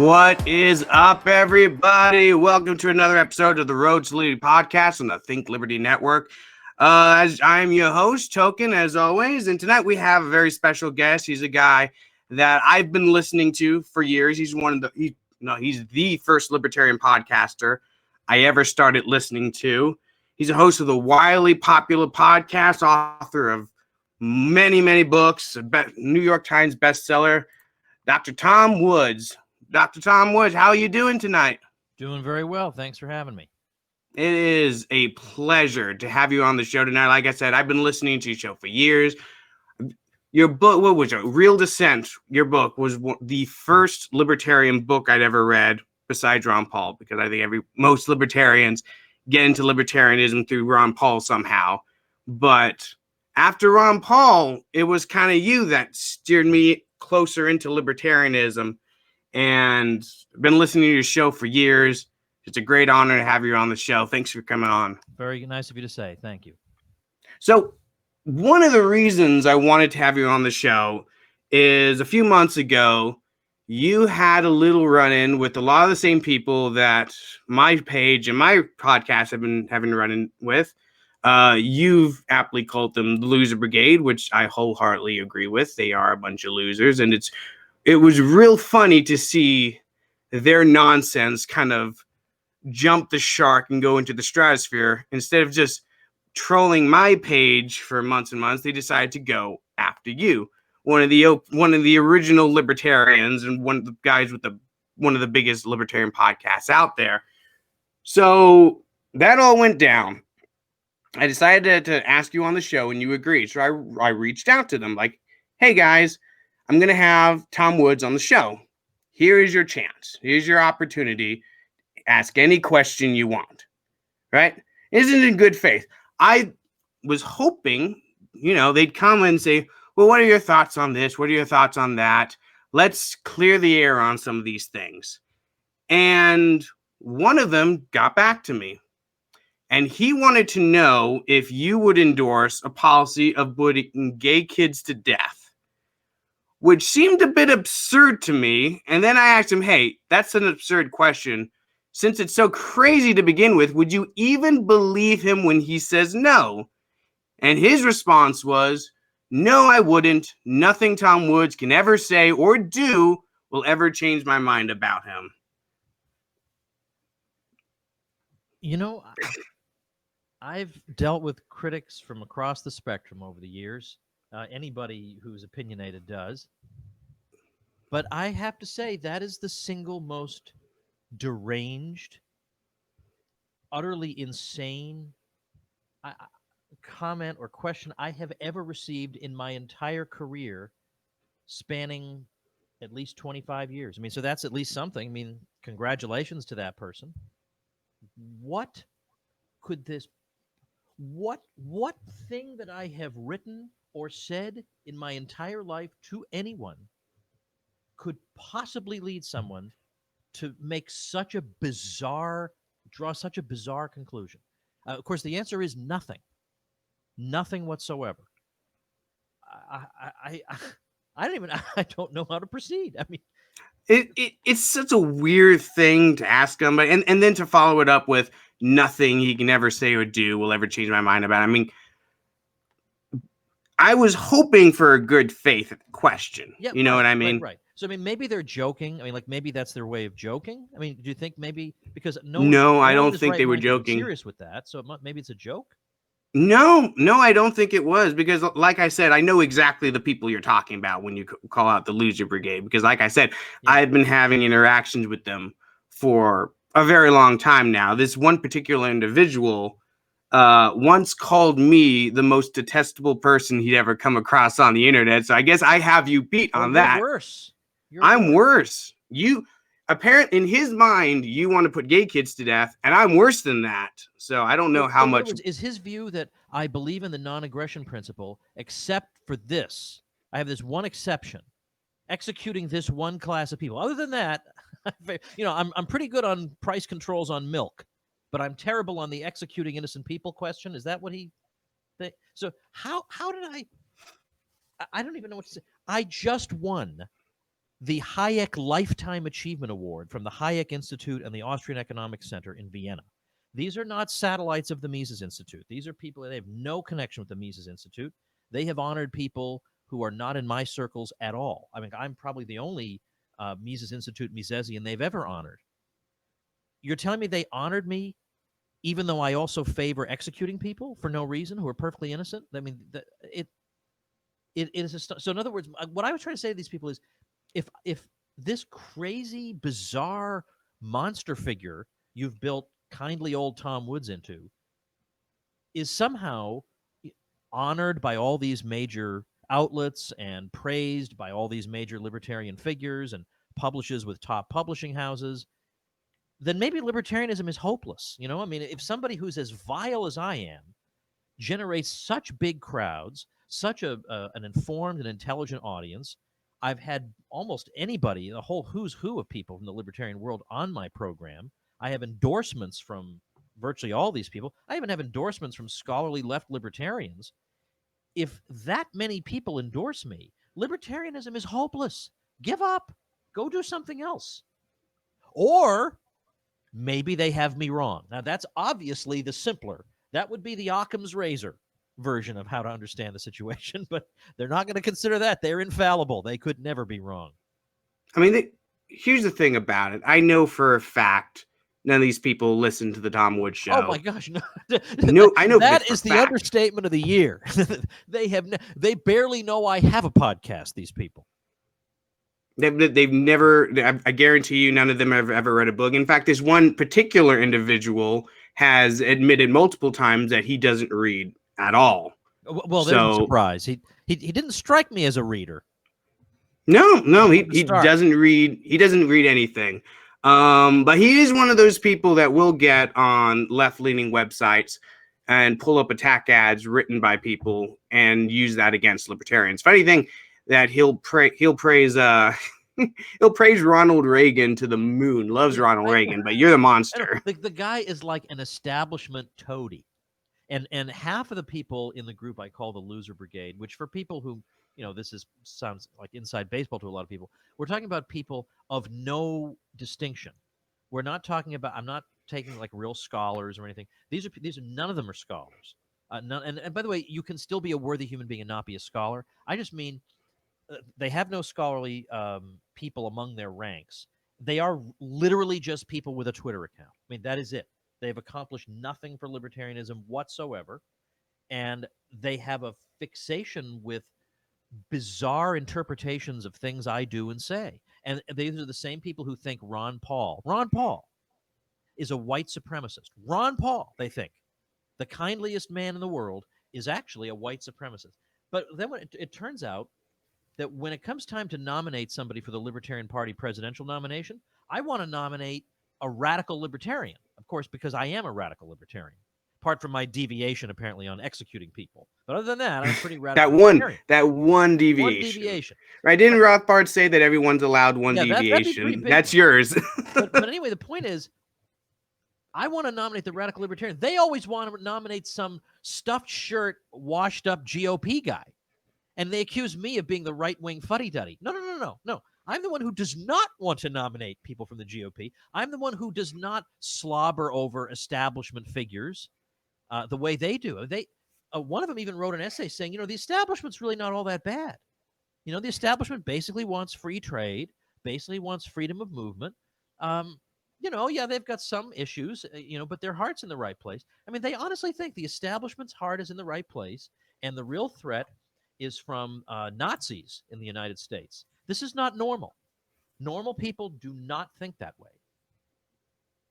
What is up, everybody? Welcome to another episode of the Road to Liberty podcast on the Think Liberty Network. As I'm your host, Token, as always, and tonight we have a very special guest. He's a guy that I've been listening to for years. He's he's the first libertarian podcaster I ever started listening to. He's a host of the wildly popular podcast, author of many books, New York Times bestseller, Dr. Tom Woods. Dr. Tom Woods, how are you doing tonight? Doing very well. Thanks for having me. It is a pleasure to have you on the show tonight. Like I said, I've been listening to your show for years. Your book, what was it? Real Dissent. Your book was the first libertarian book I'd ever read besides Ron Paul, because I think most libertarians get into libertarianism through Ron Paul somehow. But after Ron Paul, it was kind of you that steered me closer into libertarianism. And I've been listening to your show for years. It's a great honor to have you on the show. Thanks for coming on. Very nice of you to say. Thank you. So one of the reasons I wanted to have you on the show is a few months ago, you had a little run-in with a lot of the same people that my page and my podcast have been having a run-in with. You've aptly called them the Loser Brigade, which I wholeheartedly agree with. They are a bunch of losers, and it was real funny to see their nonsense kind of jump the shark and go into the stratosphere. Instead of just trolling my page for months and months, they decided to go after you, one of the original libertarians and one of the guys with one of the biggest libertarian podcasts out there. So that all went down. I decided to ask you on the show, and you agreed. So I reached out to them like, hey guys, I'm going to have Tom Woods on the show. Here is your chance. Here's your opportunity. Ask any question you want. Right? Isn't it in good faith? I was hoping, they'd come and say, well, what are your thoughts on this? What are your thoughts on that? Let's clear the air on some of these things. And one of them got back to me. And he wanted to know if you would endorse a policy of putting gay kids to death, which seemed a bit absurd to me. And then I asked him, hey, that's an absurd question. Since it's so crazy to begin with, would you even believe him when he says no? And his response was, no, I wouldn't. Nothing Tom Woods can ever say or do will ever change my mind about him. I've dealt with critics from across the spectrum over the years. Anybody who's opinionated does. But I have to say that is the single most deranged, utterly insane comment or question I have ever received in my entire career, spanning at least 25 years. I mean, so that's at least something. I mean, congratulations to that person. What could this... What thing that I have written or said in my entire life to anyone could possibly lead someone to make draw such a bizarre conclusion? Of course, the answer is nothing whatsoever. I don't know how to proceed. I mean, it's such a weird thing to ask him, but and then to follow it up with nothing he can ever say or do will ever change my mind about it. I mean, I was hoping for a good faith question. Yeah, you know what I mean? Right. So, I mean, maybe they're joking. I mean, like, maybe that's their way of joking. I mean, do you think maybe because no, I don't think they were joking. Serious with that, so maybe it's a joke. No, I don't think it was, because like I said, I know exactly the people you're talking about when you call out the Loser Brigade, because like I said, yeah. I've been having interactions with them for a very long time now. This one particular individual once called me the most detestable person he'd ever come across on the internet. So I guess I have you beat on that. Worse. I'm worse. You apparently, in his mind, you want to put gay kids to death, and I'm worse than that. So I don't know how much. Is his view that I believe in the non-aggression principle, except for this? I have this one exception: executing this one class of people. Other than that, I'm pretty good on price controls on milk, but I'm terrible on the executing innocent people question. Is that what he? So how did I don't even know what to say. I just won the Hayek Lifetime Achievement Award from the Hayek Institute and the Austrian Economic Center in Vienna. These are not satellites of the Mises Institute. These are people that have no connection with the Mises Institute. They have honored people who are not in my circles at all. I mean, I'm probably the only Mises Institute Misesian they've ever honored. You're telling me they honored me even though I also favor executing people for no reason who are perfectly innocent? I mean, it is so. In other words, what I was trying to say to these people is, if this crazy, bizarre monster figure you've built kindly old Tom Woods into is somehow honored by all these major outlets and praised by all these major libertarian figures and publishes with top publishing houses, then maybe libertarianism is hopeless. You know, I mean, if somebody who's as vile as I am generates such big crowds, such an informed and intelligent audience, I've had almost anybody, the whole who's who of people from the libertarian world on my program. I have endorsements from virtually all these people. I even have endorsements from scholarly left libertarians. If that many people endorse me, libertarianism is hopeless. Give up. Go do something else. Or maybe they have me wrong. Now, that's obviously the simpler. That would be the Occam's razor version of how to understand the situation, but they're not going to consider that. They're infallible. They could never be wrong. I mean, here's the thing about it. I know for a fact none of these people listen to the Tom Woods show. Oh my gosh, no! No, I know that is the fact. understatement of the year. They barely know I have a podcast. These people. They've never. I guarantee you, none of them have ever read a book. In fact, this one particular individual has admitted multiple times that he doesn't read at all. Well, there's a surprise. He didn't strike me as a reader. No, he doesn't read. He doesn't read anything. But he is one of those people that will get on left-leaning websites and pull up attack ads written by people and use that against libertarians. Funny thing that he'll praise he'll praise Ronald Reagan to the moon. Loves Ronald Reagan, but you're the monster. The guy is like an establishment toady. And half of the people in the group I call the Loser Brigade, which for people who, you know, sounds like inside baseball to a lot of people. We're talking about people of no distinction. We're not talking about, I'm not taking like real scholars or anything. These are none of them are scholars. And by the way, you can still be a worthy human being and not be a scholar. I just mean they have no scholarly people among their ranks. They are literally just people with a Twitter account. I mean, that is it. They've accomplished nothing for libertarianism whatsoever. And they have a fixation with bizarre interpretations of things I do and say. And these are the same people who think Ron Paul is a white supremacist. Ron Paul, they think, the kindliest man in the world, is actually a white supremacist. But then when it turns out that when it comes time to nominate somebody for the Libertarian Party presidential nomination, I want to nominate a radical libertarian, of course, because I am a radical libertarian, apart from my deviation apparently on executing people. But other than that, I'm pretty radical. that one deviation. Right? Didn't Rothbard say that everyone's allowed one deviation? That's yours. but anyway, the point is, I want to nominate the radical libertarian. They always want to nominate some stuffed shirt, washed up GOP guy. And they accuse me of being the right-wing fuddy-duddy. No. I'm the one who does not want to nominate people from the GOP. I'm the one who does not slobber over establishment figures the way they do. One of them even wrote an essay saying, the establishment's really not all that bad. The establishment basically wants free trade, basically wants freedom of movement. They've got some issues, but their heart's in the right place. I mean, they honestly think the establishment's heart is in the right place, and the real threat is from Nazis in the United States. This is not normal. Normal people do not think that way.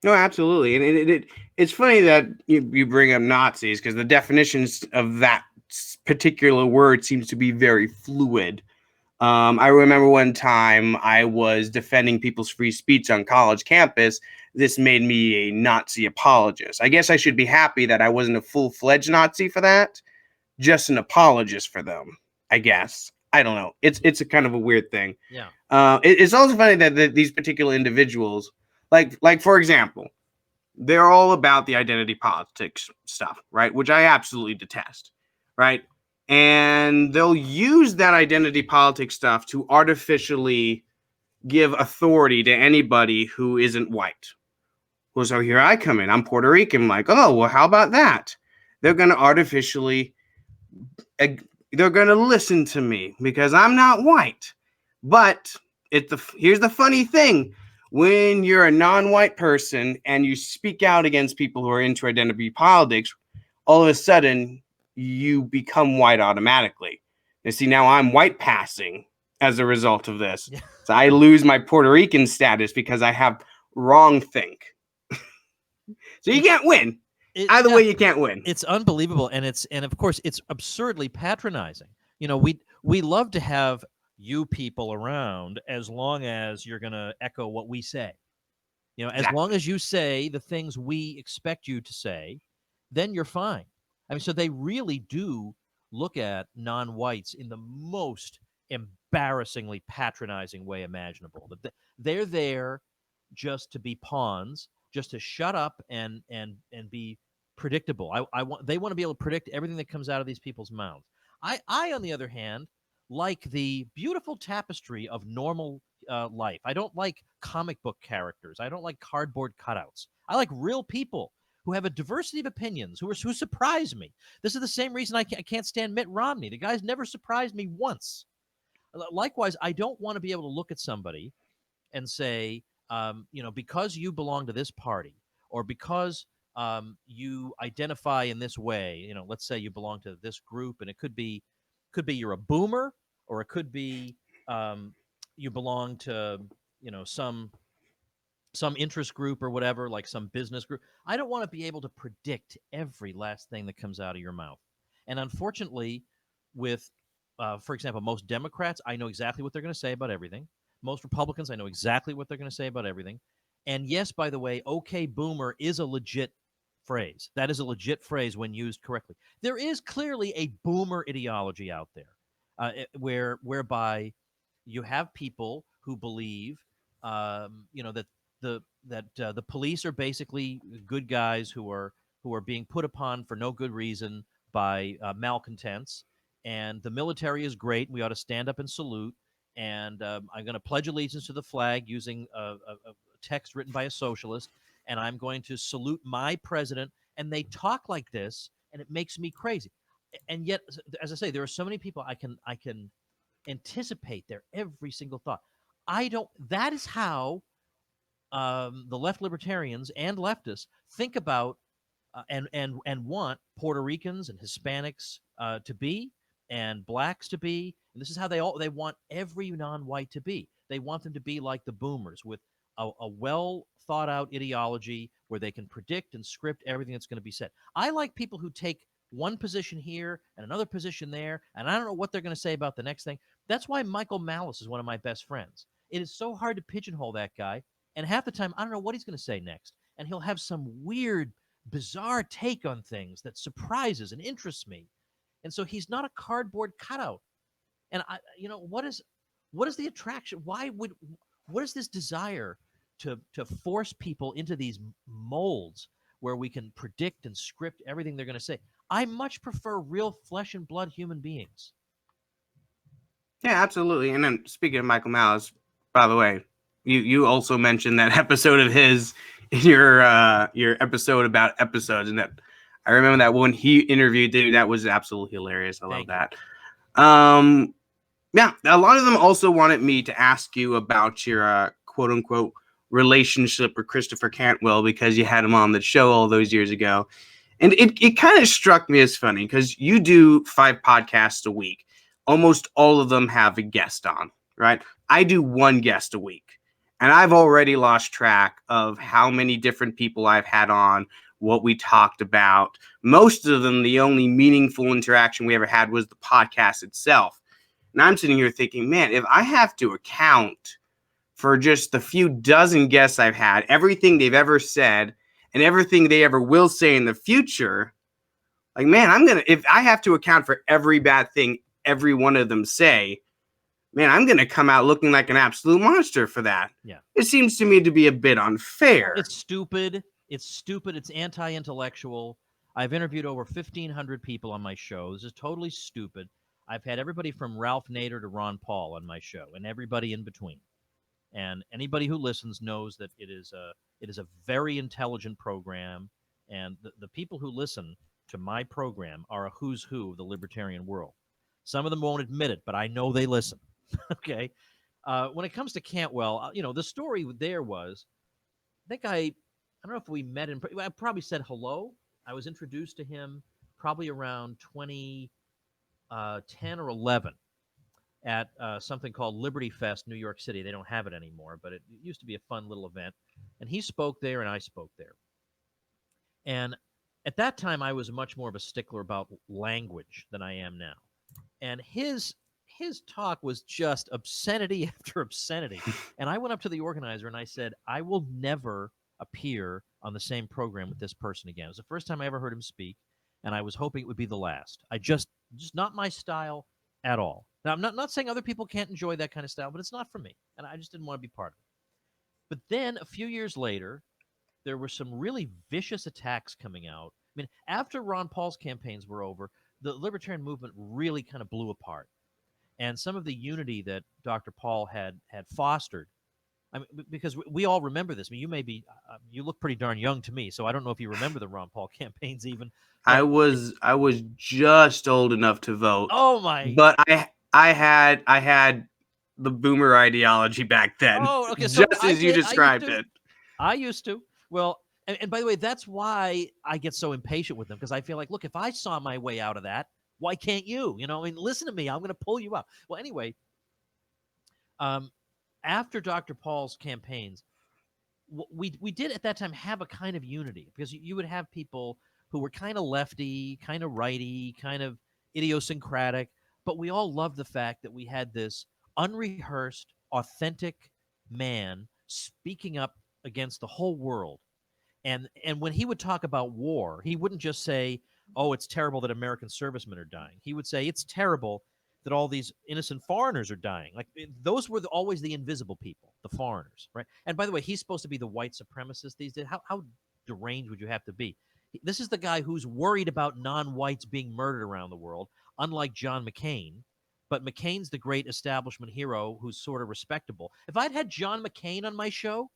No, absolutely. And it's funny that you bring up Nazis, because the definitions of that particular word seems to be very fluid. I remember one time I was defending people's free speech on college campus. This made me a Nazi apologist. I guess I should be happy that I wasn't a full-fledged Nazi for that. Just an apologist for them, I guess. I don't know. It's a kind of a weird thing. Yeah. It's also funny that these particular individuals, like for example, they're all about the identity politics stuff, right? Which I absolutely detest, right? And they'll use that identity politics stuff to artificially give authority to anybody who isn't white. Well, so here I come in. I'm Puerto Rican. I'm like, oh, well, how about that? They're going to artificially, they're going to listen to me because I'm not white. But here's the funny thing. When you're a non-white person and you speak out against people who are into identity politics, all of a sudden you become white automatically. And see, now I'm white passing as a result of this. Yeah. So I lose my Puerto Rican status because I have wrong think. So you can't win. Either way, you can't win. It's unbelievable, and of course it's absurdly patronizing. We love to have you people around as long as you're going to echo what we say. As long as you say the things we expect you to say, then you're fine. I mean, so they really do look at non-whites in the most embarrassingly patronizing way imaginable. That they're there just to be pawns, just to shut up and be predictable. They want to be able to predict everything that comes out of these people's mouths. I on the other hand, like the beautiful tapestry of normal life. I don't like comic book characters. I don't like cardboard cutouts. I like real people who have a diversity of opinions, who surprise me. This is the same reason I can't stand Mitt Romney. The guy's never surprised me once. Likewise, I don't want to be able to look at somebody and say, because you belong to this party, or because you identify in this way, let's say you belong to this group, and it could be you're a boomer, or it could be you belong to some interest group or whatever, like some business group. I don't want to be able to predict every last thing that comes out of your mouth. And unfortunately, with, for example, most Democrats, I know exactly what they're going to say about everything. Most Republicans, I know exactly what they're going to say about everything. And yes, by the way, okay, boomer is a legit phrase. That is a legit phrase when used correctly. There is clearly a boomer ideology out there, whereby you have people who believe, that the police are basically good guys who are being put upon for no good reason by malcontents, and the military is great. We ought to stand up and salute. And I'm going to pledge allegiance to the flag using a text written by a socialist, and I'm going to salute my president. And they talk like this, and it makes me crazy. And yet, as I say, there are so many people I can anticipate their every single thought. That is how the left libertarians and leftists think about and want Puerto Ricans and Hispanics to be, and blacks to be. And this is how they want every non-white to be. They want them to be like the boomers, with a well thought out ideology where they can predict and script everything that's going to be said. I like people who take one position here and another position there, and I don't know what they're going to say about the next thing. That's why Michael Malice is one of my best friends. It is so hard to pigeonhole that guy, and half the time I don't know what he's going to say next, and he'll have some weird, bizarre take on things that surprises and interests me. And so he's not a cardboard cutout. And what is the attraction? What is this desire to force people into these molds where we can predict and script everything they're going to say? I much prefer real flesh and blood human beings. Yeah, absolutely. And then speaking of Michael Malice, by the way, you also mentioned that episode of his in your episode about episodes, and that I remember that when he interviewed dude, that was absolutely hilarious. I love that. Yeah, a lot of them also wanted me to ask you about your quote unquote relationship with Christopher Cantwell, because you had him on the show all those years ago. And it kind of struck me as funny because you do 5 podcasts a week. Almost all of them have a guest on, right? I do 1 guest a week. And I've already lost track of how many different people I've had on, what we talked about. Most of them, the only meaningful interaction we ever had was the podcast itself. And I'm sitting here thinking, man, if I have to account for just the few dozen guests I've had, everything they've ever said, and everything they ever will say in the future, like, man, if I have to account for every bad thing every one of them say, man, I'm going to come out looking like an absolute monster for that. Yeah. It seems to me to be a bit unfair. It's stupid. It's anti-intellectual. I've interviewed over 1,500 people on my show. This is totally stupid. I've had everybody from Ralph Nader to Ron Paul on my show, and everybody in between. And anybody who listens knows that it is a very intelligent program, and the people who listen to my program are a who's who of the libertarian world. Some of them won't admit it, but I know they listen. Okay. When it comes to Cantwell, the story there was, I think I don't know if we met in. I probably said hello. I was introduced to him probably around 2010 or 11 at something called Liberty Fest, New York City. They don't have it anymore, but it used to be a fun little event. And he spoke there, and I spoke there. And at that time, I was much more of a stickler about language than I am now. And his talk was just obscenity after obscenity. And I went up to the organizer and I said, I will never appear on the same program with this person again. It was the first time I ever heard him speak, and I was hoping it would be the last. I just not my style at all. Now, I'm not saying other people can't enjoy that kind of style, but it's not for me, and I just didn't want to be part of it. But then a few years later, there were some really vicious attacks coming out. I mean, after Ron Paul's campaigns were over, the libertarian movement really kind of blew apart. And some of the unity that Dr. Paul had fostered, I mean, because we all remember this. I mean, you may be, you look pretty darn young to me, so I don't know if you remember the Ron Paul campaigns even. I But was just old enough to vote, oh my, but I had the boomer ideology back then, oh okay, so just I as you did. described it. I used to. Well, and by the way, that's why I get so impatient with them, because I feel like, look, if I saw my way out of that, why can't you? I mean, listen to me. I'm going to pull you out. Well, anyway, um, after Dr. Paul's campaigns, we did at that time have a kind of unity, because you would have people who were kind of lefty, kind of righty, kind of idiosyncratic, but we all loved the fact that we had this unrehearsed, authentic man speaking up against the whole world. And when he would talk about war, he wouldn't just say, "Oh, it's terrible that American servicemen are dying." He would say, "It's terrible that all these innocent foreigners are dying." Like, those were always the invisible people, the foreigners, right? And by the way, he's supposed to be the white supremacist these days. How deranged would you have to be? This is the guy who's worried about non-whites being murdered around the world, unlike John McCain. But McCain's the great establishment hero who's sort of respectable. If I'd had John McCain on my show,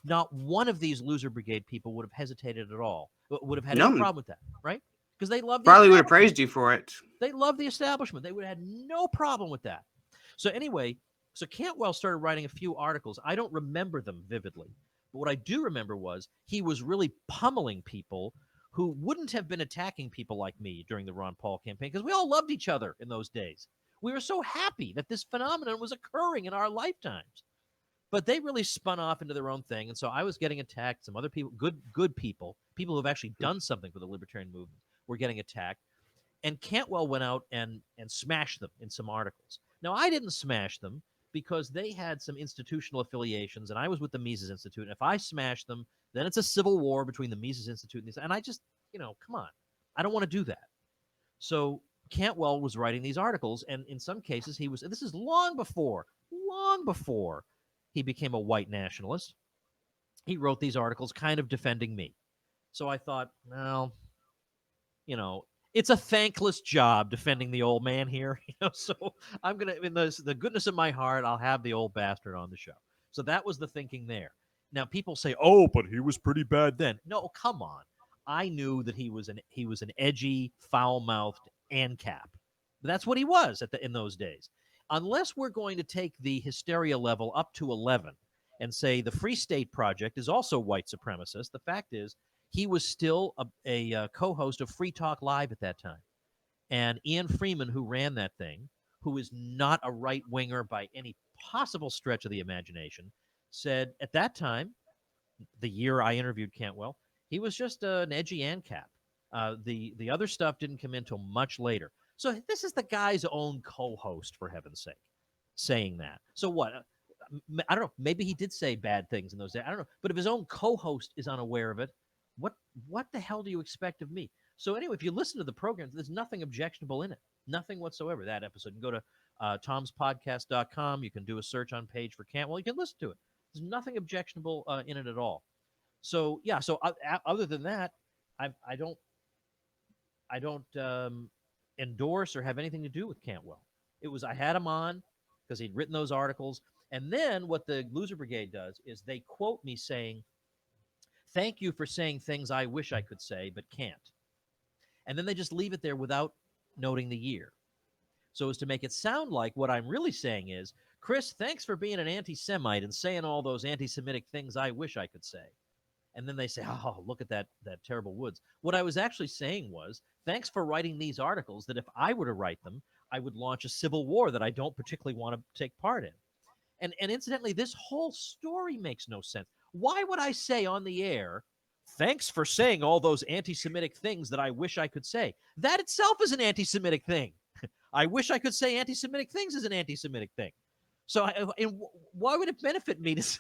not one of these Loser Brigade people would have hesitated at all, would have had any No, problem with that, right? Because they love the probably would have establishment. praised you for it. They love the establishment. They would have had no problem with that. So anyway, so Cantwell started writing a few articles. I don't remember them vividly, but what I do remember was he was really pummeling people who wouldn't have been attacking people like me during the Ron Paul campaign, because we all loved each other in those days. We were so happy that this phenomenon was occurring in our lifetimes. But they really spun off into their own thing, and so I was getting attacked. Some other people, good people who have actually done something for the libertarian movement, were getting attacked. And Cantwell went out and smashed them in some articles. Now, I didn't smash them because they had some institutional affiliations, and I was with the Mises Institute. And if I smash them, then it's a civil war between the Mises Institute and these. And I just, come on, I don't want to do that. So Cantwell was writing these articles, and in some cases he was. This is long before he became a white nationalist. He wrote these articles kind of defending me. So I thought, well, it's a thankless job defending the old man here. So I'm going to, in the goodness of my heart, I'll have the old bastard on the show. So that was the thinking there. Now people say, "Oh, but he was pretty bad then." No, come on. I knew that he was an edgy, foul-mouthed ANCAP. That's what he was in those days. Unless we're going to take the hysteria level up to 11 and say the Free State Project is also white supremacist, the fact is he was still a co-host of Free Talk Live at that time. And Ian Freeman, who ran that thing, who is not a right-winger by any possible stretch of the imagination, said at that time, the year I interviewed Cantwell, he was just an edgy ANCAP. The other stuff didn't come in until much later. So this is the guy's own co-host, for heaven's sake, saying that. So what? I don't know. Maybe he did say bad things in those days. I don't know. But if his own co-host is unaware of it, what the hell do you expect of me? So anyway, if you listen to the program, there's nothing objectionable in it. Nothing whatsoever. That episode. You can go to tomspodcast.com. You can do a search on page for Cantwell. You can listen to it. There's nothing objectionable in it at all. So yeah. So other than that, I don't endorse or have anything to do with Cantwell. I had him on because he'd written those articles. And then what the Loser Brigade does is they quote me saying, "Thank you for saying things I wish I could say but can't." And then they just leave it there without noting the year, so as to make it sound like what I'm really saying is, "Chris, thanks for being an anti-Semite and saying all those anti-Semitic things I wish I could say." And then they say, "Oh, look at that terrible Woods." What I was actually saying was, "Thanks for writing these articles that if I were to write them, I would launch a civil war that I don't particularly want to take part in." And incidentally, this whole story makes no sense. Why would I say on the air, "Thanks for saying all those anti-Semitic things that I wish I could say"? That itself is an anti-Semitic thing. I wish I could say anti-Semitic things is an anti-Semitic thing. So, why would it benefit me to say,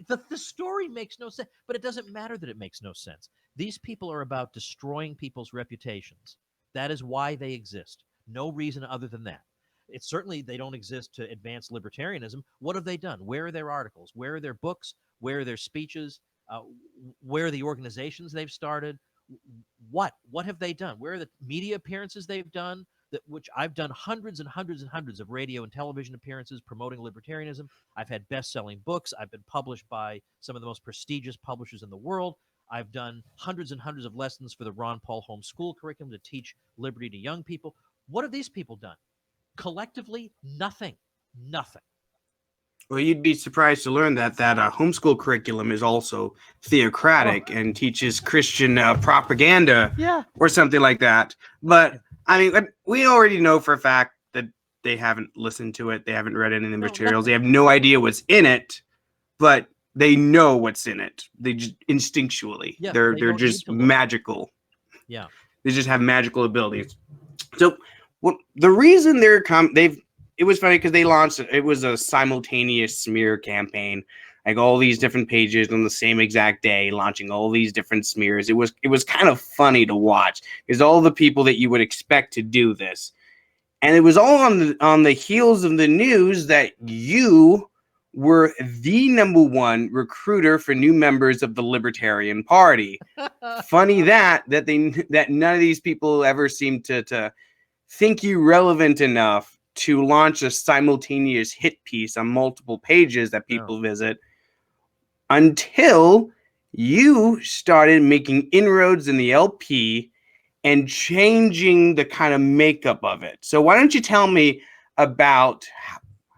the story makes no sense, but it doesn't matter that it makes no sense. These people are about destroying people's reputations. That is why they exist. No reason other than that. It's certainly they don't exist to advance libertarianism. What have they done? Where are their articles? Where are their books? Where are their speeches? Where are the organizations they've started? What have they done? Where are the media appearances they've done? Which I've done hundreds and hundreds and hundreds of radio and television appearances promoting libertarianism. I've had best-selling books. I've been published by some of the most prestigious publishers in the world. I've done hundreds and hundreds of lessons for the Ron Paul homeschool curriculum to teach liberty to young people. What have these people done? Collectively, nothing. Nothing. Well, you'd be surprised to learn that homeschool curriculum is also theocratic and teaches Christian propaganda or something like that. But I mean, we already know for a fact that they haven't listened to it. They haven't read any of the materials. They have no idea what's in it, but they know what's in it. They just instinctually, they're just magical. Yeah, they just have magical abilities. So, the reason it was funny because they launched it was a simultaneous smear campaign, like all these different pages on the same exact day, launching all these different smears. It was kind of funny to watch because all the people that you would expect to do this, and it was all on the heels of the news that you were the number one recruiter for new members of the Libertarian Party. Funny that none of these people ever seemed to think you relevant enough to launch a simultaneous hit piece on multiple pages that people visit until you started making inroads in the LP and changing the kind of makeup of it. So why don't you tell me about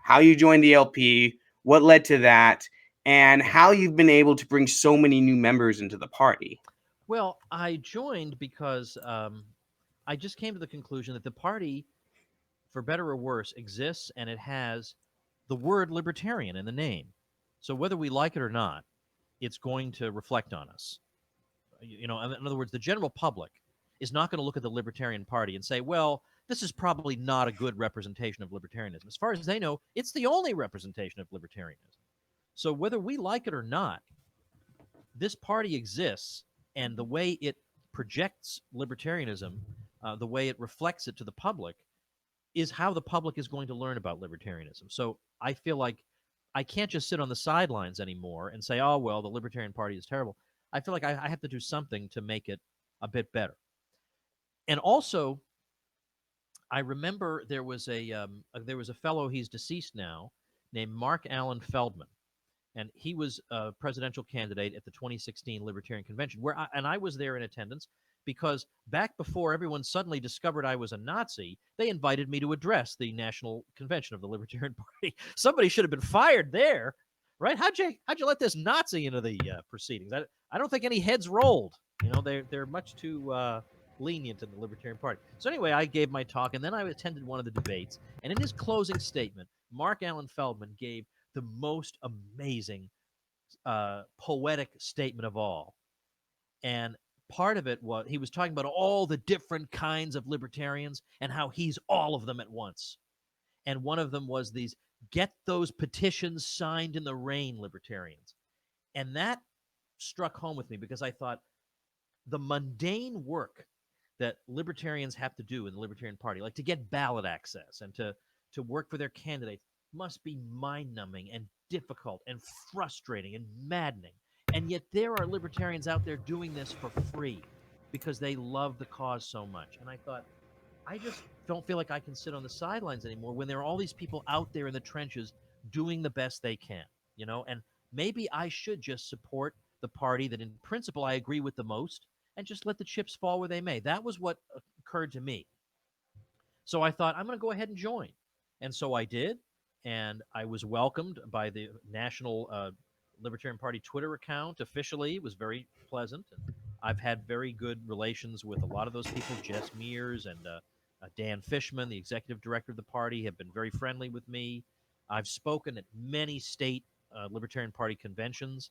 how you joined the LP, what led to that, and how you've been able to bring so many new members into the party? Well, I joined because I just came to the conclusion that the party, for better or worse, exists, and it has the word libertarian in the name. So whether we like it or not, it's going to reflect on us. In other words, the general public is not going to look at the Libertarian Party and say, "Well, this is probably not a good representation of libertarianism." As far as they know, it's the only representation of libertarianism. So whether we like it or not, this party exists, and the way it projects libertarianism, the way it reflects it to the public, is how the public is going to learn about libertarianism. So I feel like I can't just sit on the sidelines anymore and say, "Oh, well, the Libertarian Party is terrible." I feel like I have to do something to make it a bit better. And also, I remember there was a fellow, he's deceased now, named Mark Allen Feldman, and he was a presidential candidate at the 2016 Libertarian Convention, and I was there in attendance because back before everyone suddenly discovered I was a Nazi, they invited me to address the National Convention of the Libertarian Party. Somebody should have been fired there, right? How'd you let this Nazi into the proceedings? I don't think any heads rolled. They're much too lenient in the Libertarian Party. So anyway, I gave my talk, and then I attended one of the debates. And in his closing statement, Mark Allen Feldman gave the most amazing poetic statement of all. And part of it was he was talking about all the different kinds of libertarians and how he's all of them at once. And one of them was these "get those petitions signed in the rain" libertarians. And that struck home with me because I thought the mundane work that libertarians have to do in the Libertarian Party, like to get ballot access and to work for their candidates, must be mind-numbing and difficult and frustrating and maddening. And yet there are libertarians out there doing this for free because they love the cause so much. And I thought, I just don't feel like I can sit on the sidelines anymore when there are all these people out there in the trenches doing the best they can, you know, and maybe I should just support the party that in principle I agree with the most and just let the chips fall where they may. That was what occurred to me. So I thought, I'm going to go ahead and join. And so I did. And I was welcomed by the National Libertarian Party Twitter account officially. It was very pleasant. And I've had very good relations with a lot of those people. Jess Mears and Dan Fishman, the executive director of the party, have been very friendly with me. I've spoken at many state Libertarian Party conventions.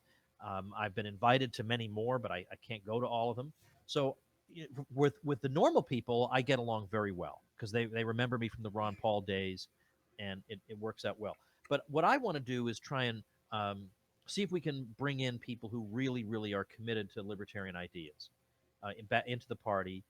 I've been invited to many more, but I can't go to all of them. So with the normal people, I get along very well because they remember me from the Ron Paul days, and it works out well. But what I want to do is try and see if we can bring in people who really, really are committed to libertarian ideas into the party,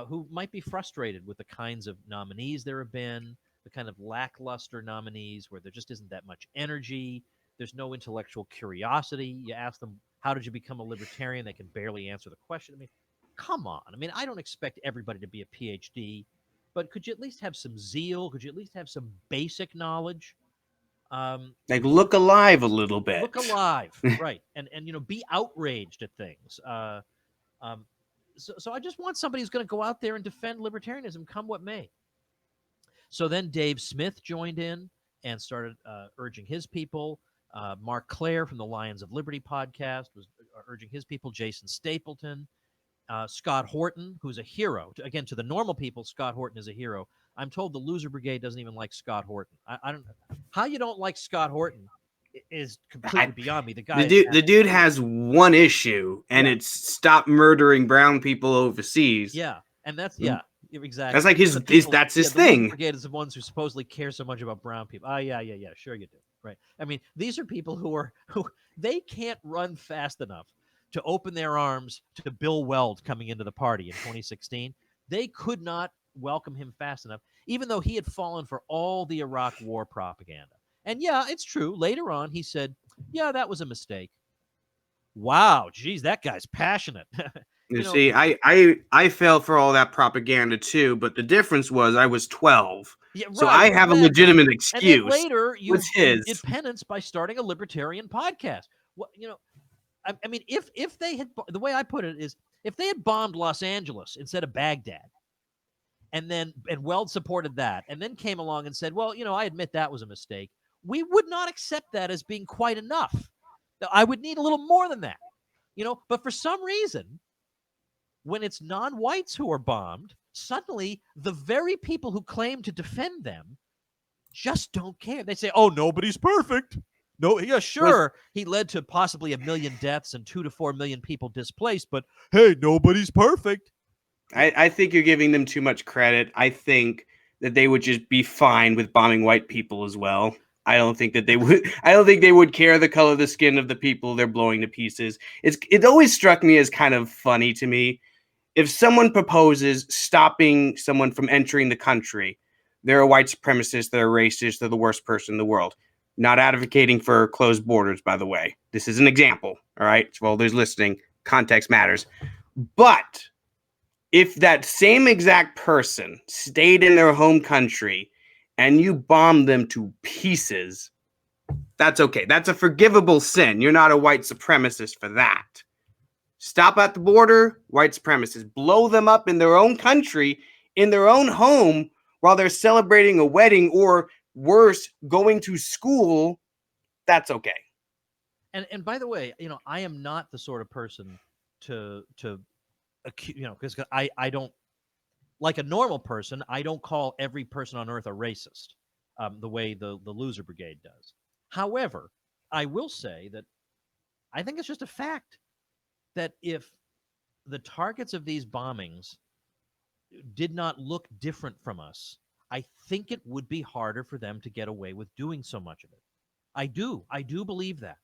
who might be frustrated with the kinds of nominees there have been, the kind of lackluster nominees where there just isn't that much energy. There's no intellectual curiosity. You ask them, how did you become a libertarian? They can barely answer the question. I mean, come on. I mean, I don't expect everybody to be a PhD, but could you at least have some zeal? Could you at least have some basic knowledge? Like look alive a little bit. Look alive, right? And be outraged at things. So I just want somebody who's going to go out there and defend libertarianism, come what may. So then Dave Smith joined in and started urging his people. Mark Clare from the Lions of Liberty podcast was urging his people. Jason Stapleton. Scott Horton, who's a hero. Again, to the normal people, Scott Horton is a hero. I'm told the Loser Brigade doesn't even like Scott Horton. I don't how you don't like Scott Horton is completely beyond me. The dude has one issue, and it's stop murdering brown people overseas. Yeah, and that's exactly. That's like his thing. Loser Brigade is the ones who supposedly care so much about brown people. Yeah, sure you do. Right. I mean, these are people who they can't run fast enough to open their arms to Bill Weld coming into the party in 2016. They could not welcome him fast enough, even though he had fallen for all the Iraq war propaganda. And yeah, it's true. Later on, he said, yeah, that was a mistake. Wow, geez, that guy's passionate. See, I fell for all that propaganda too, but the difference was I was 12. Yeah, right, so I have a legitimate excuse. And then later, you did penance by starting a libertarian podcast. I mean, if they had, the way I put it is, if they had bombed Los Angeles instead of Baghdad, and Weld supported that, and then came along and said, well, I admit that was a mistake, we would not accept that as being quite enough. I would need a little more than that, But for some reason, when it's non-whites who are bombed, suddenly the very people who claim to defend them just don't care. They say, oh, nobody's perfect. No, yeah, sure. He led to possibly 1 million deaths and 2 to 4 million people displaced, but hey, nobody's perfect. I think you're giving them too much credit. I think that they would just be fine with bombing white people as well. I don't think that they would. I don't think they would care the color of the skin of the people they're blowing to pieces. It always struck me as kind of funny to me. If someone proposes stopping someone from entering the country, they're a white supremacist, they're a racist, they're the worst person in the world. Not advocating for closed borders, by the way. This is an example, all right? Well, there's listening. Context matters. But if that same exact person stayed in their home country and you bombed them to pieces, that's okay. That's a forgivable sin. You're not a white supremacist for that. Stop at the border, white supremacists. Blow them up in their own country, in their own home, while they're celebrating a wedding or worse, going to school, that's okay. And by the way, I am not the sort of person to because I don't, like a normal person, I don't call every person on earth a racist, the way the Loser Brigade does. However, I will say that I think it's just a fact that if the targets of these bombings did not look different from us, I think it would be harder for them to get away with doing so much of it. I do believe that.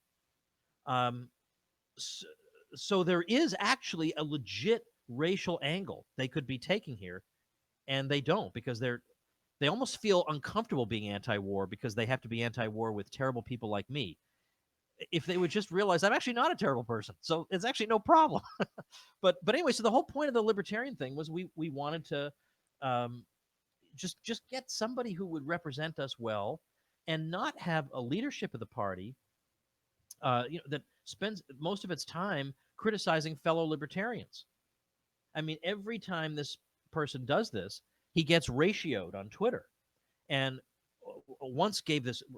So there is actually a legit racial angle they could be taking here, and they don't, because they almost feel uncomfortable being anti-war because they have to be anti-war with terrible people like me. If they would just realize I'm actually not a terrible person, so it's actually no problem. But anyway, so the whole point of the libertarian thing was we wanted to just get somebody who would represent us well and not have a leadership of the party that spends most of its time criticizing fellow libertarians. I mean, every time this person does this, he gets ratioed on Twitter, and once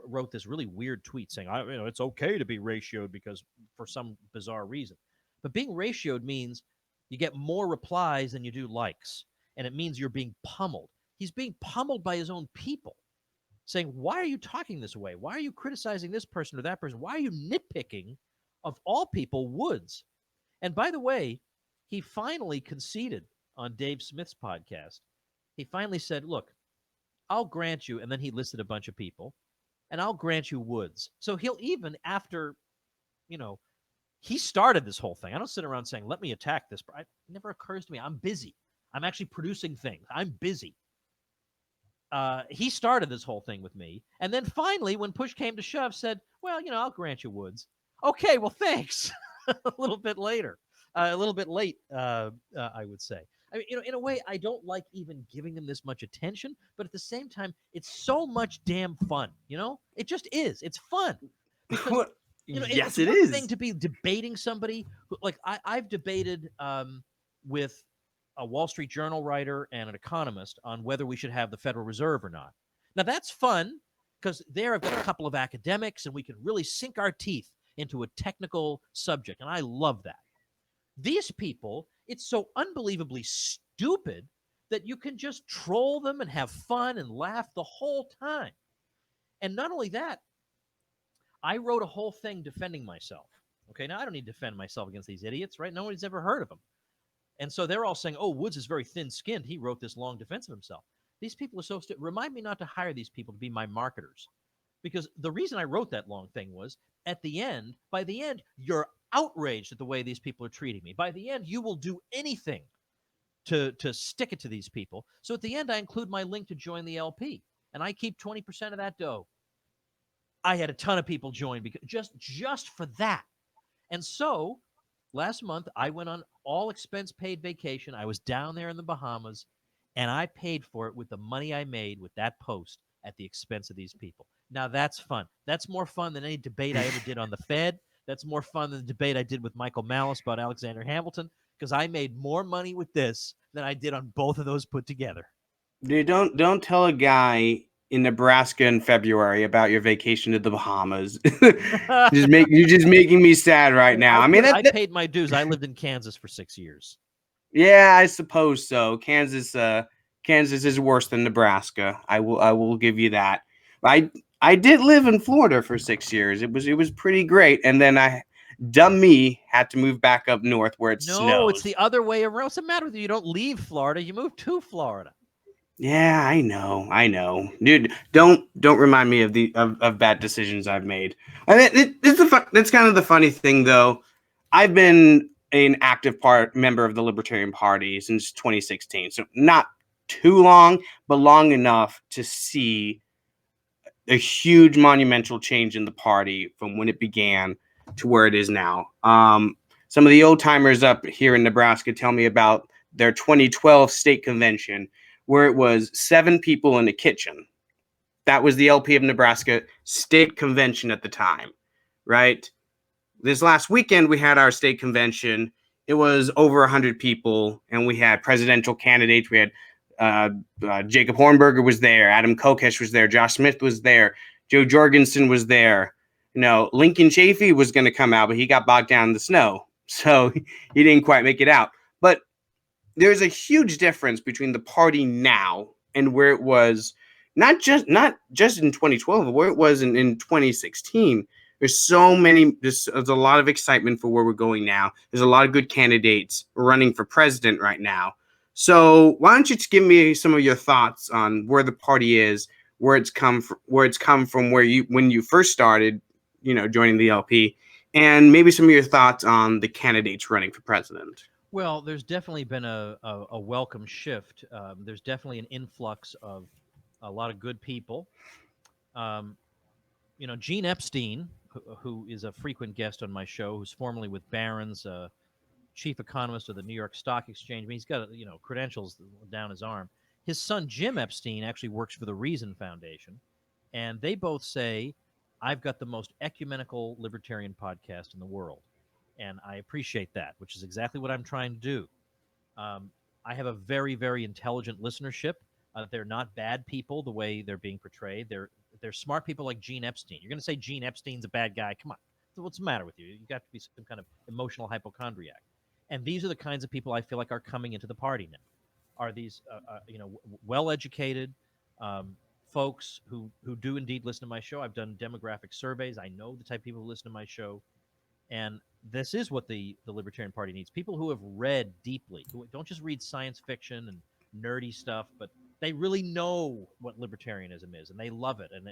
wrote this really weird tweet saying, it's okay to be ratioed because for some bizarre reason. But being ratioed means you get more replies than you do likes, and it means you're being pummeled. He's being pummeled by his own people, saying, why are you talking this way? Why are you criticizing this person or that person? Why are you nitpicking, of all people, Woods? And by the way, he finally conceded on Dave Smith's podcast. He finally said, look, I'll grant you, and then he listed a bunch of people, and I'll grant you Woods. So he'll even after, he started this whole thing. I don't sit around saying, let me attack this. It never occurs to me. I'm busy. I'm actually producing things. I'm busy. He started this whole thing with me. And then finally, when push came to shove, said, well, I'll grant you Woods. Okay, well, thanks. A little bit later. A little bit late, I would say. I mean, in a way, I don't like even giving them this much attention, but at the same time, it's so much damn fun. It just is. It's fun because Yes, it's it one is. thing to be debating somebody who, like I've debated with a Wall Street Journal writer and an economist on whether we should have the Federal Reserve or not. Now that's fun because there I've got a couple of academics and we can really sink our teeth into a technical subject, and I love that. These people, it's so unbelievably stupid that you can just troll them and have fun and laugh the whole time. And not only that, I wrote a whole thing defending myself. Okay, now I don't need to defend myself against these idiots, right? Nobody's ever heard of them. And so they're all saying, oh, Woods is very thin-skinned. He wrote this long defense of himself. These people are so stupid. Remind me not to hire these people to be my marketers. Because the reason I wrote that long thing was, by the end, you're outraged at the way these people are treating me. By the end, you will do anything to stick it to these people. So at the end, I include my link to join the LP. And I keep 20% of that dough. I had a ton of people join because just for that. And so last month, I went on all expense paid vacation. I was down there in the Bahamas, and I paid for it with the money I made with that post at the expense of these people. Now, that's fun. That's more fun than any debate I ever did on the Fed. That's more fun than the debate I did with Michael Malice about Alexander Hamilton, because I made more money with this than I did on both of those put together. Dude, don't tell a guy in Nebraska in February about your vacation to the Bahamas. You're just making me sad right now. I paid my dues. I lived in Kansas for 6 years. Yeah, I suppose so. Kansas is worse than Nebraska. I will give you that. I did live in Florida for 6 years. It was pretty great, and then dumb me, had to move back up north where it snows. No, it's the other way around. What's the matter with you? You don't leave Florida. You move to Florida. Yeah, I know, dude. Don't remind me of bad decisions I've made. That's kind of the funny thing, though. I've been an active member of the Libertarian Party since 2016, so not too long, but long enough to see a huge monumental change in the party from when it began to where it is now. Some of the old timers up here in Nebraska tell me about their 2012 state convention, where it was 7 people in a kitchen. That was the LP of Nebraska state convention at the time, right? This last weekend, we had our state convention. It was over 100 people, and we had presidential candidates. We had Jacob Hornberger was there. Adam Kokesh was there. Josh Smith was there. Joe Jorgensen was there. Lincoln Chafee was going to come out, but he got bogged down in the snow, so he didn't quite make it out. But there's a huge difference between the party now and where it was, not just in 2012, but where it was in 2016. There's a lot of excitement for where we're going now. There's a lot of good candidates running for president right now. So why don't you just give me some of your thoughts on where the party is, where it's come from when you first started, joining the LP, and maybe some of your thoughts on the candidates running for president. Well, there's definitely been a welcome shift. There's definitely an influx of a lot of good people. Gene Epstein, who is a frequent guest on my show, who's formerly with Barron's, chief economist of the New York Stock Exchange. I mean, he's got credentials down his arm. His son Jim Epstein actually works for the Reason Foundation. And they both say, I've got the most ecumenical libertarian podcast in the world. And I appreciate that, which is exactly what I'm trying to do. I have a very, very intelligent listenership. They're not bad people the way they're being portrayed. They're smart people like Gene Epstein. You're going to say Gene Epstein's a bad guy? Come on, what's the matter with you? You got to be some kind of emotional hypochondriac. And these are the kinds of people I feel like are coming into the party now. Are these well-educated folks who do indeed listen to my show? I've done demographic surveys. I know the type of people who listen to my show. And this is what the Libertarian Party needs. People who have read deeply, who don't just read science fiction and nerdy stuff, but they really know what libertarianism is, and they love it. And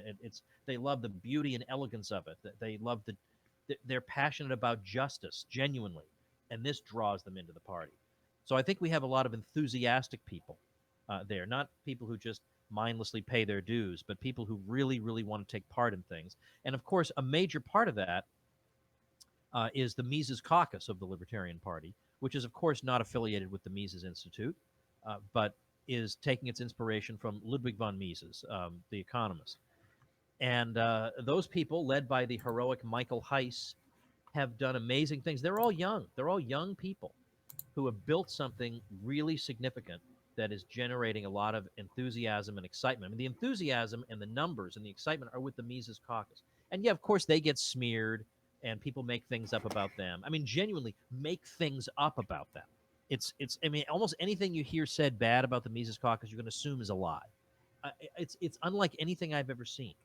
they love the beauty and elegance of it. They love they're passionate about justice, genuinely. And this draws them into the party. So I think we have a lot of enthusiastic people there, not people who just mindlessly pay their dues, but people who really, really want to take part in things. And of course, a major part of that is the Mises Caucus of the Libertarian Party, which is, of course, not affiliated with the Mises Institute, but is taking its inspiration from Ludwig von Mises, the economist. And those people, led by the heroic Michael Heiss, have done amazing things. They're all young. They're all young people who have built something really significant that is generating a lot of enthusiasm and excitement. I mean, the enthusiasm and the numbers and the excitement are with the Mises Caucus. And yeah, of course, they get smeared and people make things up about them. I mean, genuinely make things up about them. I mean, almost anything you hear said bad about the Mises Caucus, you're going to assume is a lie. It's unlike anything I've ever seen.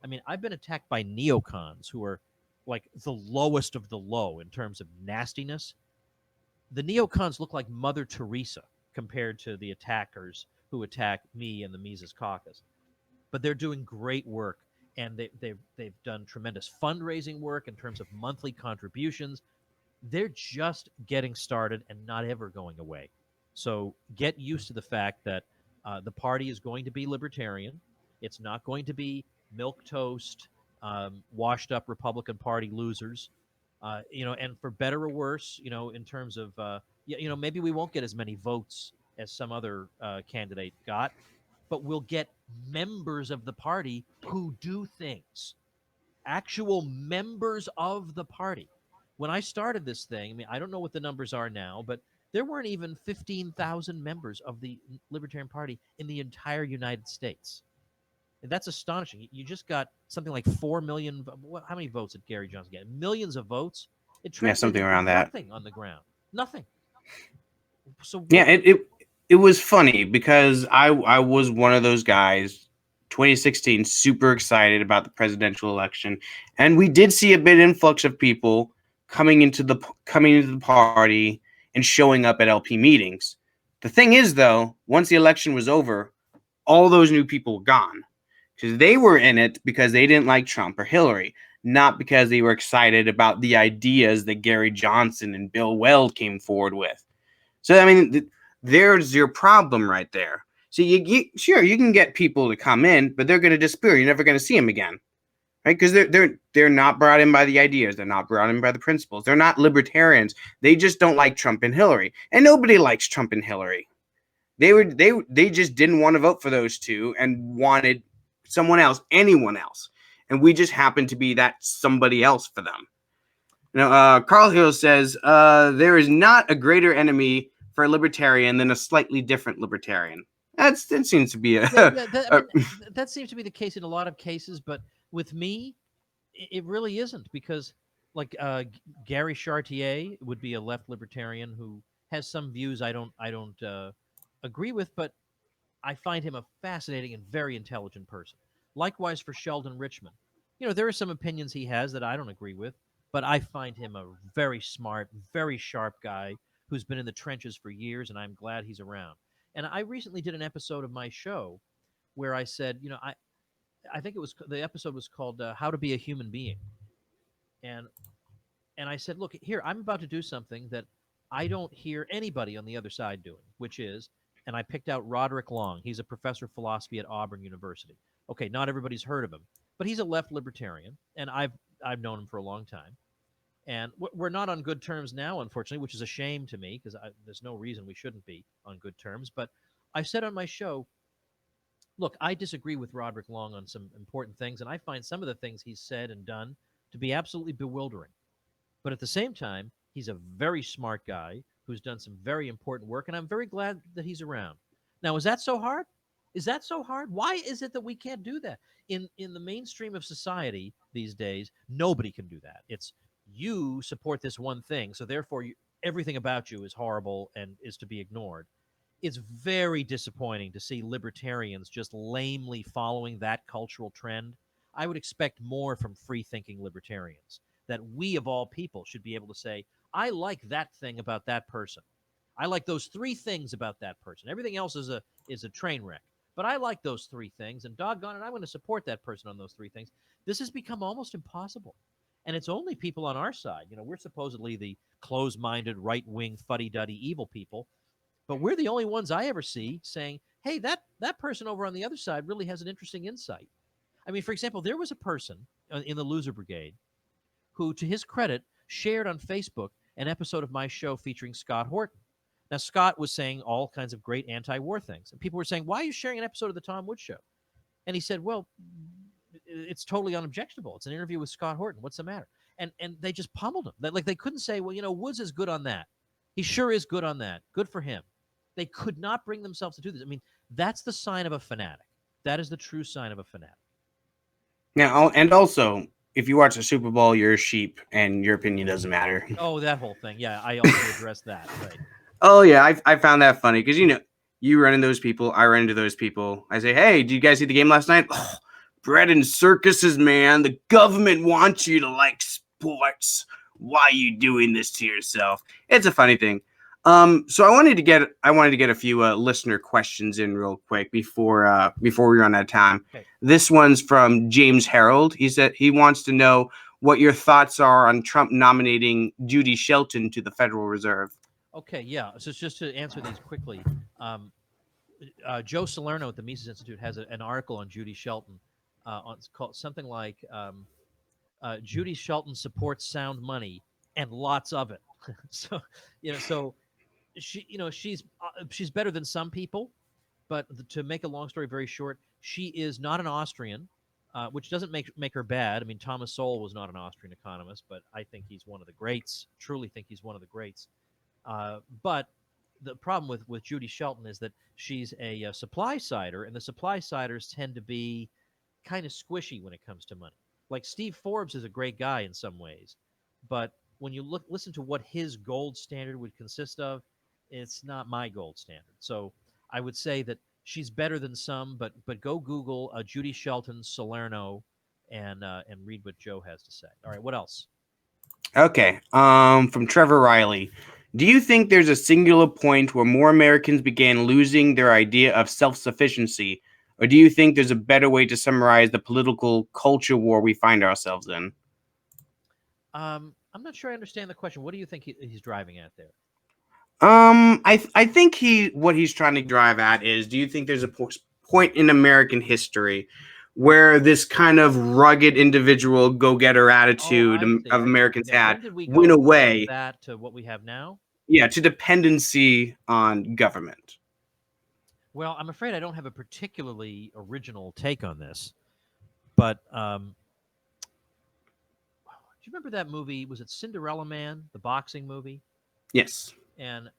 I mean, I've been attacked by neocons who are like the lowest of the low in terms of nastiness. The neocons look like Mother Teresa compared to the attackers who attack me and the Mises Caucus. But they're doing great work, and they've done tremendous fundraising work in terms of monthly contributions. They're just getting started and not ever going away. So get used to the fact that the party is going to be libertarian. It's not going to be milquetoast, washed up Republican Party losers. And for better or worse, in terms of, maybe we won't get as many votes as some other candidate got, but we'll get members of the party who do things, actual members of the party. When I started this thing, I mean, I don't know what the numbers are now, but there weren't even 15,000 members of the Libertarian Party in the entire United States. And that's astonishing. You just got something like 4 million. How many votes did Gary Johnson get? Millions of votes. It Yeah, something translated around to that. nothing on the ground. Nothing. So Yeah, it was funny because I was one of those guys, 2016, super excited about the presidential election, and we did see a bit influx of people coming into the party and showing up at LP meetings. The thing is, though, once the election was over, all those new people were gone because they were in it because they didn't like Trump or Hillary, not because they were excited about the ideas that Gary Johnson and Bill Weld came forward with. So, I mean, there's your problem right there. So, sure, you can get people to come in, but they're going to disappear. You're never going to see them again, right? Because they're not brought in by the ideas. They're not brought in by the principles. They're not libertarians. They just don't like Trump and Hillary, and nobody likes Trump and Hillary. They just didn't want to vote for those two and wanted someone else, anyone else, and we just happened to be that somebody else for them. Carl Hill says there is not a greater enemy for a libertarian than a slightly different libertarian. That seems to be that seems to be the case in a lot of cases, but with me, it really isn't, because like Gary Chartier would be a left libertarian who has some views I don't agree with, but I find him a fascinating and very intelligent person. Likewise for Sheldon Richman. There are some opinions he has that I don't agree with, but I find him a very smart, very sharp guy who's been in the trenches for years, and I'm glad he's around. And I recently did an episode of my show where I said, I think the episode was called "How to Be a Human Being," and I said, look, here, I'm about to do something that I don't hear anybody on the other side doing, which is, and I picked out Roderick Long. He's a professor of philosophy at Auburn University. Okay, not everybody's heard of him, but he's a left libertarian, and I've known him for a long time. And we're not on good terms now, unfortunately, which is a shame to me, because there's no reason we shouldn't be on good terms. But I said on my show, look, I disagree with Roderick Long on some important things, and I find some of the things he's said and done to be absolutely bewildering. But at the same time, he's a very smart guy who's done some very important work, and I'm very glad that he's around. Now, is that so hard? Is that so hard? Why is it that we can't do that? In the mainstream of society these days, nobody can do that. It's you support this one thing, so therefore everything about you is horrible and is to be ignored. It's very disappointing to see libertarians just lamely following that cultural trend. I would expect more from free thinking libertarians, that we of all people should be able to say, I like that thing about that person. I like those three things about that person. Everything else is a train wreck. But I like those three things, and doggone it, I'm going to support that person on those three things. This has become almost impossible. And it's only people on our side. You know, we're supposedly the closed minded, right wing, fuddy duddy evil people. But we're the only ones I ever see saying, hey, that person over on the other side really has an interesting insight. I mean, for example, there was a person in the Loser Brigade who, to his credit, shared on Facebook an episode of my show featuring Scott Horton. Now, Scott was saying all kinds of great anti war things. And people were saying, why are you sharing an episode of The Tom Woods Show? And he said, well, it's totally unobjectionable. It's an interview with Scott Horton. What's the matter? And they just pummeled him. Like, they couldn't say, well, you know, Woods is good on that. He sure is good on that. Good for him. They could not bring themselves to do this. I mean, that's the sign of a fanatic. That is the true sign of a fanatic. Now, and also, if you watch the Super Bowl, you're a sheep, and your opinion doesn't matter. Oh, that whole thing. Yeah, I also addressed that. Right. Oh yeah, I found that funny because you run into those people, I run into those people. I say, hey, did you guys see the game last night? Oh, bread and circuses, man. The government wants you to like sports. Why are you doing this to yourself? It's a funny thing. So I wanted to get a few listener questions in real quick before we run out of time. Okay. This one's from James Harold. He said he wants to know what your thoughts are on Trump nominating Judy Shelton to the Federal Reserve. Okay, yeah. So just to answer these quickly, Joe Salerno at the Mises Institute has an article on Judy Shelton. It's called something like Judy Shelton supports sound money and lots of it. So, so she's better than some people, but to make a long story very short, she is not an Austrian, which doesn't make her bad. I mean, Thomas Sowell was not an Austrian economist, but I think he's one of the greats. Truly think he's one of the greats. But the problem with Judy Shelton is that she's a supply sider, and the supply siders tend to be kind of squishy when it comes to money. Like Steve Forbes is a great guy in some ways, but when you listen to what his gold standard would consist of, it's not my gold standard. So I would say that she's better than some, but go Google Judy Shelton Salerno and read what Joe has to say. All right, what else? Okay. From Trevor Riley. Do you think there's a singular point where more Americans began losing their idea of self-sufficiency, or do you think there's a better way to summarize the political culture war we find ourselves in? I'm not sure I understand the question. What do you think he's driving at there? I think what he's trying to drive at is, do you think there's a point in American history where this kind of rugged individual go-getter attitude of Americans had when did we went go away? from that to what we have now? Yeah, to dependency on government. Well, I'm afraid I don't have a particularly original take on this, but do you remember that movie? Was it Cinderella Man, the boxing movie? Yes. And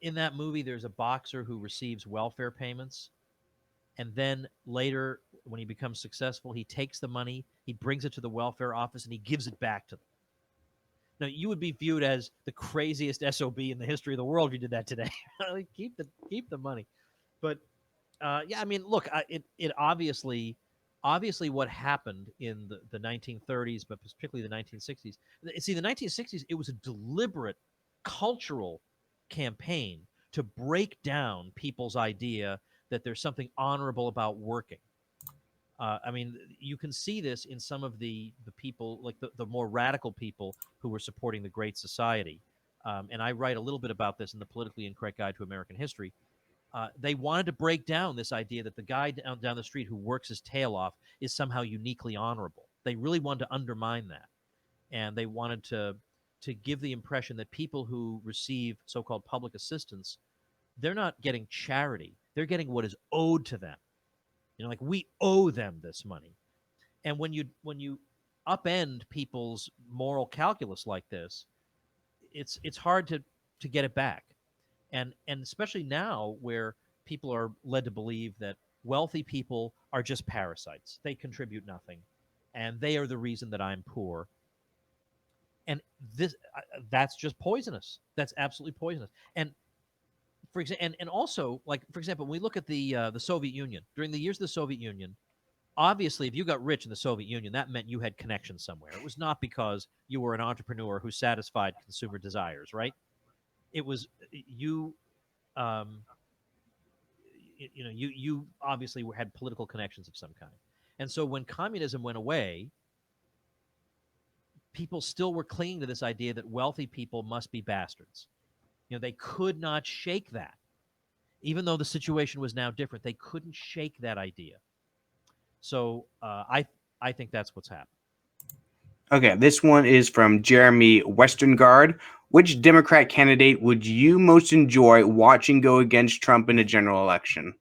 in that movie, there's a boxer who receives welfare payments, and then later, when he becomes successful, he takes the money, he brings it to the welfare office, and he gives it back to them. Now, you would be viewed as the craziest SOB in the history of the world if you did that today. Like, keep the money. But yeah, I mean, look, it obviously what happened in the 1930s, but particularly the 1960s. See, the 1960s, it was a deliberate cultural campaign to break down people's idea that there's something honorable about working. I mean, you can see this in some of the people, like the more radical people who were supporting the Great Society. And I write a little bit about this in the Politically Incorrect Guide to American History. They wanted to break down this idea that the guy down the street who works his tail off is somehow uniquely honorable. They really wanted to undermine that. And they wanted to give the impression that people who receive so-called public assistance, they're not getting charity. They're getting what is owed to them. Like we owe them this money. And when you upend people's moral calculus like this, it's hard to get it back. And especially now where people are led to believe that wealthy people are just parasites. They contribute nothing, and they are the reason that I'm poor. And that's just poisonous. That's absolutely poisonous. And for example, and also, like, for example, when we look at the Soviet Union, during the years of the Soviet Union, obviously, if you got rich in the Soviet Union, that meant you had connections somewhere. It was not because you were an entrepreneur who satisfied consumer desires, right? It was you. Um, you obviously had political connections of some kind. And so when communism went away, people still were clinging to this idea that wealthy people must be bastards. They could not shake that. Even though the situation was now different, they couldn't shake that idea. So I think that's what's happened. Okay, this one is from Jeremy Westergaard. Which Democrat candidate would you most enjoy watching go against Trump in a general election?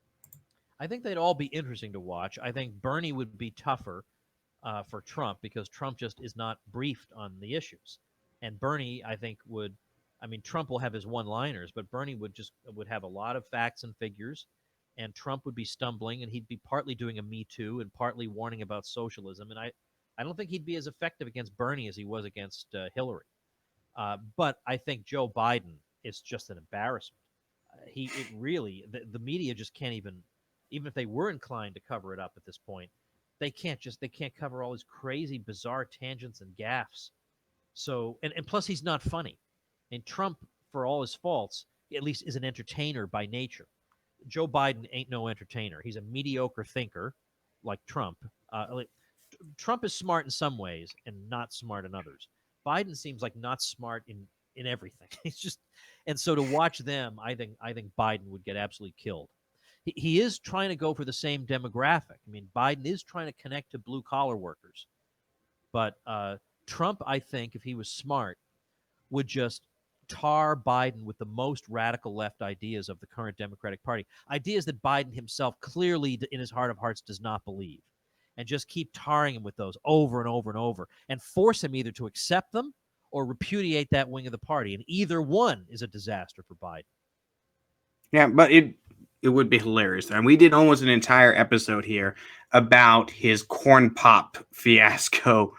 I think they'd all be interesting to watch. I think Bernie would be tougher for Trump because Trump just is not briefed on the issues. And Bernie, I think, Trump will have his one-liners, but Bernie would have a lot of facts and figures, and Trump would be stumbling, and he'd be partly doing a Me Too and partly warning about socialism. And I don't think he'd be as effective against Bernie as he was against Hillary. But I think Joe Biden is just an embarrassment. The media just can't even if they were inclined to cover it up at this point, they can't cover all these crazy, bizarre tangents and gaffes. So and plus he's not funny. And Trump, for all his faults, at least is an entertainer by nature. Joe Biden ain't no entertainer. He's a mediocre thinker, like Trump. Trump is smart in some ways and not smart in others. Biden seems like not smart in everything. He's just, and so to watch them, I think Biden would get absolutely killed. He is trying to go for the same demographic. I mean, Biden is trying to connect to blue collar workers, but Trump, I think, if he was smart, would just tar Biden with the most radical left ideas of the current Democratic Party, ideas that Biden himself clearly, in his heart of hearts, does not believe, and just keep tarring him with those over and over and over, and force him either to accept them or repudiate that wing of the party. And either one is a disaster for Biden. Yeah, but it would be hilarious. And we did almost an entire episode here about his corn pop fiasco.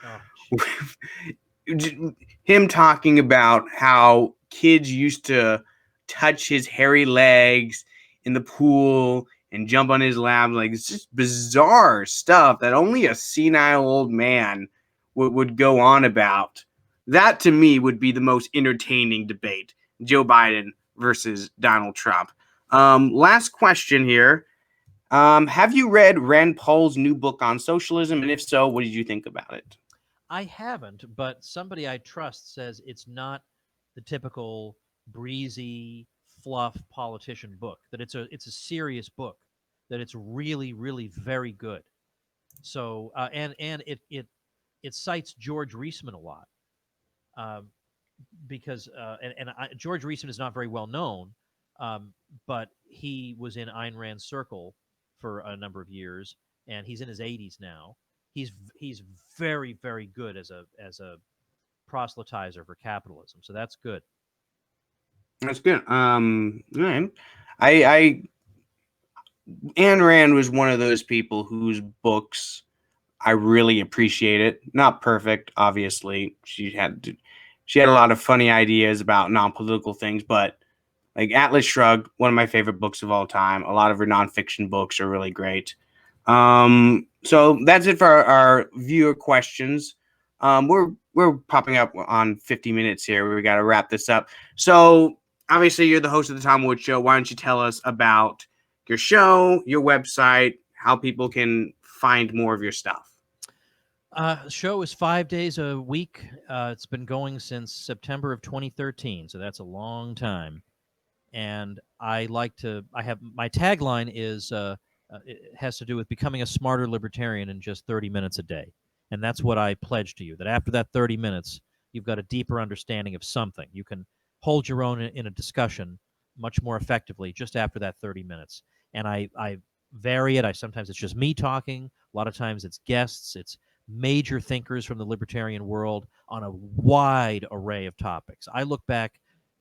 Him talking about how kids used to touch his hairy legs in the pool and jump on his lap. Like, it's just bizarre stuff that only a senile old man would go on about. That, to me, would be the most entertaining debate. Joe Biden versus Donald Trump. Last question here. Have you read Rand Paul's new book on socialism? And if so, what did you think about it? I haven't, but somebody I trust says it's not the typical breezy, fluff politician book. That it's a serious book. That it's really, really very good. So and it cites George Reisman a lot, because George Reisman is not very well known, but he was in Ayn Rand's circle for a number of years, and he's in his 80s now. He's very, very good as a proselytizer for capitalism. So that's good. That's good. Right. I Ayn Rand was one of those people whose books I really appreciated. Not perfect, obviously. She had a lot of funny ideas about non-political things, but like Atlas Shrugged, one of my favorite books of all time. A lot of her nonfiction books are really great. So that's it for our viewer questions. We're popping up on 50 minutes here. We got to wrap this up. So obviously you're the host of the Tom Wood Show. Why don't you tell us about your show, your website, how people can find more of your stuff? The show is 5 days a week. It's been going since September of 2013, so that's a long time. And I have my tagline is it has to do with becoming a smarter libertarian in just 30 minutes a day. And that's what I pledge to you, that after that 30 minutes, you've got a deeper understanding of something. You can hold your own in a discussion much more effectively just after that 30 minutes. and I vary it. Sometimes it's just me talking. A lot of times it's guests. It's major thinkers from the libertarian world on a wide array of topics. I look back.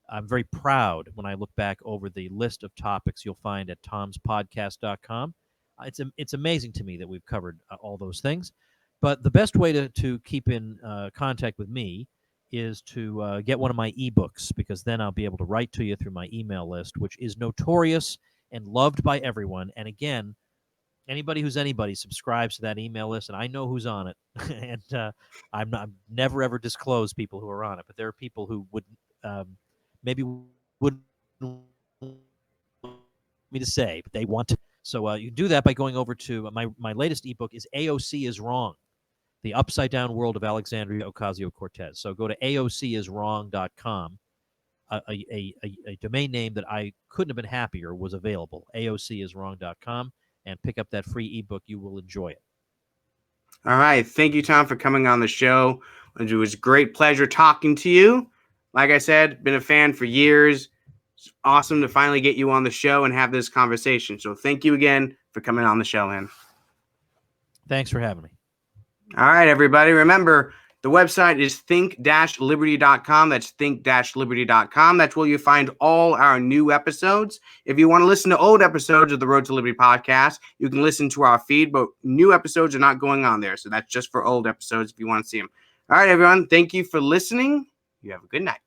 I'm very proud when I look back over the list of topics you'll find at tomspodcast.com. It's amazing to me that we've covered all those things. But the best way to keep in contact with me is to get one of my ebooks, because then I'll be able to write to you through my email list, which is notorious and loved by everyone. And again, anybody who's anybody subscribes to that email list, and I know who's on it. And I'm never ever disclose people who are on it, but there are people who would maybe wouldn't me to say, but they want to. So you do that by going over to my latest ebook is AOC is Wrong, The Upside Down World of Alexandria Ocasio-Cortez. So go to aocIsWrong.com. A domain name that I couldn't have been happier was available, aocIsWrong.com, and pick up that free ebook. You will enjoy it. All right. Thank you, Tom, for coming on the show. It was a great pleasure talking to you. Like I said, been a fan for years. It's awesome to finally get you on the show and have this conversation. So thank you again for coming on the show, man. Thanks for having me. All right, everybody. Remember, the website is think-liberty.com. That's think-liberty.com. That's where you find all our new episodes. If you want to listen to old episodes of the Road to Liberty podcast, you can listen to our feed, but new episodes are not going on there. So that's just for old episodes if you want to see them. All right, everyone. Thank you for listening. You have a good night.